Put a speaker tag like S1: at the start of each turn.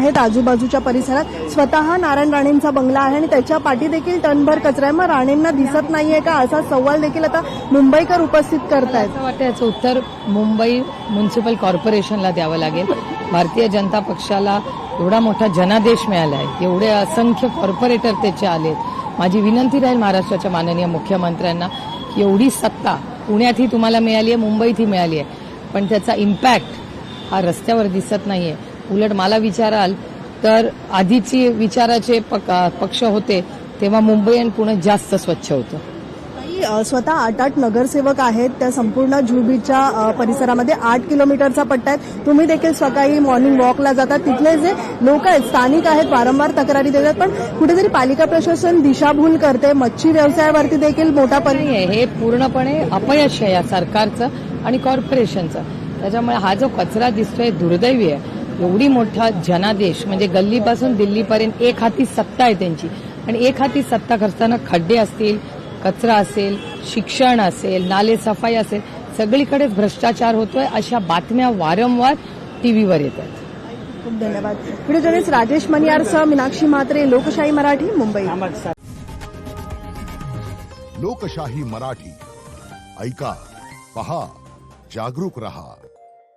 S1: आहेत आजूबाजूच्या परिसरात. स्वतः नारायण राणेंचा बंगला आहे आणि त्याच्या पाठी देखील टनभर कचरा आहे. मग राणेंना दिसत नाहीये का, असा सवाल देखील आता मुंबईकर उपस्थित करतायत.
S2: असं वाटतं याचं उत्तर मुंबई म्युन्सिपल कॉर्पोरेशनला द्यावं लागेल. भारतीय जनता पक्षाला एवढा मोठा जनादेश मिळाला आहे, एवढे असंख्य कॉर्पोरेटर त्याचे आले. माझी विनंती राहील महाराष्ट्राच्या माननीय मुख्यमंत्र्यांना की एवढी सत्ता पुण्यातही तुम्हाला मिळाली आहे, मुंबईतही मिळाली आहे, पण त्याचा इम्पॅक्ट हा रस्त्यावर दिसत नाहीये. उलट मला विचाराल तर आधीची विचाराचे पक्ष होते तेव्हा मुंबई आणि पुणे जास्त स्वच्छ होतं.
S1: स्वतः 8 नगरसेवक आहेत त्या संपूर्ण जुहू बीचच्या परिसरामध्ये. 8 किलोमीटरचा पट्टा आहे. तुम्ही देखील सकाळी मॉर्निंग वॉकला जातात. तिथले जे लोक आहेत, स्थानिक आहेत, वारंवार तक्रारी देतात, पण कुठेतरी पालिका प्रशासन दिशाभूल करते. मच्छी व्यवसायावरती देखील मोठा परिणाम
S2: आहे. हे पूर्णपणे अपयश आहे या सरकारचं आणि कॉर्पोरेशनचं. त्याच्यामुळे हा जो कचरा दिसतोय दुर्दैवी आहे. एवढी मोठा जनादेश म्हणजे गल्लीपासून दिल्लीपर्यंत एक हाती सत्ता आहे त्यांची, आणि एक हाती सत्ता करताना खड्डे असतील, कचरा असेल, शिक्षण असेल, नाले सफाई असेल, सगळीकडेच भ्रष्टाचार होतोय अशा बातम्या वारंवार टीव्हीवर येतात.
S1: खूप धन्यवाद. व्हिडिओ जर्नलिस्ट राजेश मनियारसह मीनाक्षी म्हात्रे, लोकशाही मराठी, मुंबई.
S3: लोकशाही मराठी ऐका, पहा, जागरूक रहा.